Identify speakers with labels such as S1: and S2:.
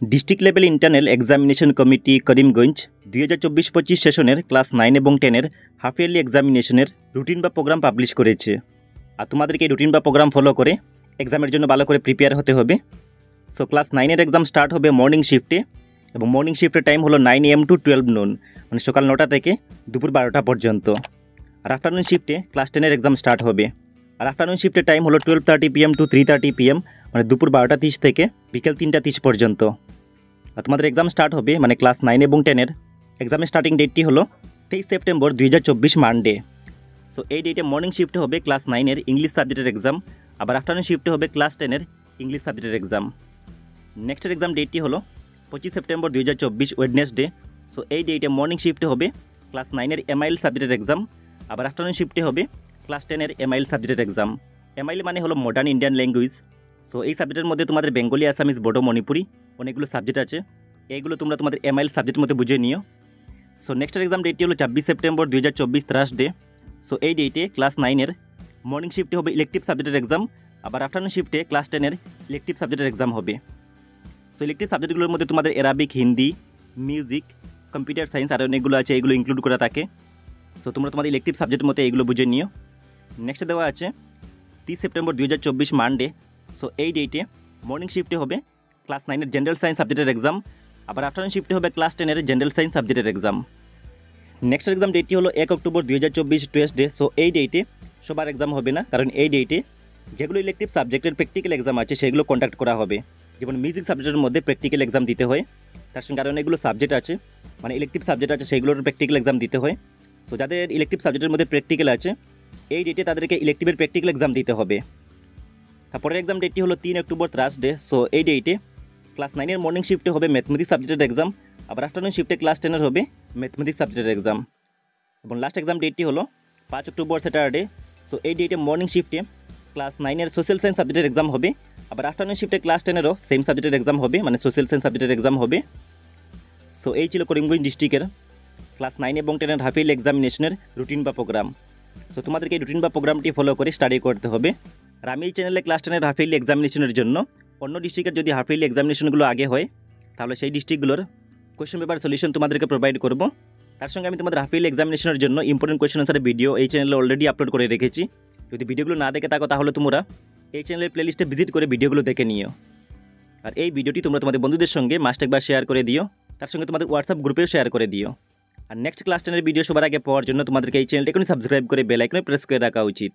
S1: District level internal examination committee Karimganj 2024-25 সেশনের class 9 এবং 10-এর half yearly এক্সামিনেশনের routine বা প্রোগ্রাম পাবলিশ করেছে। আর তোমাদেরকে এই রুটিন বা প্রোগ্রাম ফলো করে এক্সামের জন্য ভালো করে প্রিপেয়ার হতে হবে। সো ক্লাস 9-এর এক্সাম স্টার্ট হবে মর্নিং শিফটে, এবং মর্নিং শিফটের টাইম হলো 9 AM to 12 noon, মানে সকাল 9টা থেকে দুপুর 12টা পর্যন্ত। আর আফটারনুন শিফটে ক্লাস 10-এর এক্সাম স্টার্ট হবে। আর আফটারনুন শিফটের টাইম হলো 12:30 PM to 3:30 PM, মানে দুপুর 12টা 30 থেকে বিকেল 3টা 30 পর্যন্ত। আর তোমাদের এক্সাম স্টার্ট হবে মানে ক্লাস 9 এবং 10-এর এক্সামের স্টার্টিং ডেটটি হলো 23 সেপ্টেম্বর 2024 মানডে। সো এই ডেটে মর্নিং শিফটে হবে ক্লাস 9-এর ইংলিশ সাবজেক্টের এক্সাম, আবার আফটারনুন শিফটে হবে ক্লাস 10-এর ইংলিশ সাবজেক্টের এক্সাম। নেক্সটের এক্সাম ডেটটি হলো 25 সেপ্টেম্বর 2024 ওয়েডনেসডে। সো এই ডেটে মর্নিং শিফটে হবে ক্লাস 9-এর MIL সাবজেক্টের এক্সাম, আবার আফটারনুন শিফটে হবে ক্লাস 10-এর MIL সাবজেক্টের এক্সাম। MIL মানে হলো মডার্ন ইন্ডিয়ান ল্যাঙ্গুয়েজ। সো এই সাবজেক্টের মধ্যে তোমাদের বেঙ্গলি, আসামিজ, বোডো, মণিপুরি অনেকগুলো সাবজেক্ট আছে। এইগুলো তোমরা তোমাদের MIL সাবজেক্টের মধ্যে বুঝে নিও। সো নেক্সটের এক্সাম ডেটটি হলো 26 সেপ্টেম্বর 2024 থার্সডে। সো এই ডেটে ক্লাস 9-এর মর্নিং শিফটে হবে ইলেকটিভ সাবজেক্টের এক্সাম, আবার আফটারনুন শিফটে ক্লাস 10-এর ইলেকটিভ সাবজেক্টের এক্সাম হবে। সো ইলেকটিভ সাবজেক্টগুলোর মধ্যে তোমাদের Arabic, Hindi, music, computer science আর অনেকগুলো আছে, এগুলো ইনক্লুড করা থাকে। সো তোমরা তোমাদের ইলেকটিভ সাবজেক্টের মধ্যে এগুলো বুঝে নিও। নেক্সট দেওয়া আছে 30 সেপ্টেম্বর 2024 মানডে। সো এই ডেটে মর্নিং শিফটে হবে ক্লাস 9-এর জেনারেল সায়েন্স সাবজেক্টের এক্সাম, আবার আফটারনুন শিফটে হবে ক্লাস 10-এর জেনারেল সায়েন্স সাবজেক্টের এক্সাম। নেক্সট এক্সাম ডেটটি হলো 1 অক্টোবর 2024 টুয়েসডে। সো এই ডেটে সবার এক্সাম হবে না, কারণ এই ডেটে যেগুলো ইলেকটিভ সাবজেক্টের প্র্যাকটিক্যাল এক্সাম আছে সেগুলো কন্ডাক্ট করা হবে। যেমন মিউজিক সাবজেক্টের মধ্যে প্র্যাকটিক্যাল এক্সাম দিতে হয়, তার সঙ্গে আরও অনেকগুলো সাবজেক্ট আছে, মানে ইলেকটিভ সাবজেক্ট আছে, সেগুলোর প্র্যাকটিক্যাল এক্সাম দিতে হয়। সো যাদের ইলেকটিভ সাবজেক্টের মধ্যে প্র্যাকটিক্যাল আছে এই ডেটে তাদেরকে ইলেকটিভের প্র্যাকটিক্যাল এক্সাম দিতে হবে। তারপরের এক্সাম ডেটটি হলো 3 অক্টোবর থার্সডে। সো এই ডেটে ক্লাস 9-এর মর্নিং শিফটে হবে ম্যাথমেটিক্স সাবজেক্টের এক্সাম, আবার আফটারনুন শিফটে ক্লাস 10-এর হবে ম্যাথমেটিক্স সাবজেক্টের এক্সাম। এবং লাস্ট এক্সাম ডেটটি হলো 5 অক্টোবর স্যাটারডে। সো এই ডেটে মর্নিং শিফটে ক্লাস 9-এর সোশ্যাল সায়েন্স সাবজেক্টের এক্সাম হবে, আবার আফটারনুন শিফটে ক্লাস 10-এরও সেম সাবজেক্টের এক্সাম হবে, মানে সোশ্যাল সায়েন্স সাবজেক্টের এক্সাম হবে। সো এই ছিল করিমগঞ্জ ডিস্ট্রিক্টের ক্লাস 9 এবং 10-এর হাফ ইয়ারলি এক্সামিনেশনের রুটিন বা প্রোগ্রাম। সো তোমাদেরকে এই রুটিন বা প্রোগ্রামটি ফলো করে স্টাডি করতে হবে। আর আমি এই চ্যানেলে ক্লাস 10-এর হাফ ইয়ারলি এক্সামিনেশনের জন্য অন্য ডিস্ট্রিক্টের যদি হাফ ইয়ারলি এক্সামিনেশনগুলো আগে হয় তাহলে সেই ডিস্ট্রিক্টগুলোর কোয়েশ্চেন পেপার সলিউশন তোমাদেরকে প্রোভাইড করব। তার সঙ্গে আমি তোমাদের হাফ ইয়ারলি এক্সামিনেশনের জন্য ইম্পর্টেন্ট কোয়েশ্চেন আনসারের ভিডিও এই চ্যানেলে অলরেডি আপলোড করে রেখেছি। যদি ভিডিওগুলো না দেখে থাকো তাহলে তোমরা এই চ্যানেলের প্লেলিস্টে ভিজিট করে ভিডিওগুলো দেখে নিও। আর এই ভিডিওটি তোমরা তোমাদের বন্ধুদের সঙ্গে মাস্ট একবার শেয়ার করে দিও, তার সঙ্গে তোমাদের হোয়াটসঅ্যাপ গ্রুপেও শেয়ার করে দিও। আর নেক্সট ক্লাস 10-এর ভিডিও সবার আগে পাওয়ার জন্য তোমাদেরকে এই চ্যানেলটা এখনই সাবস্ক্রাইব করে বেল আইকনে প্রেস করে রাখা উচিত।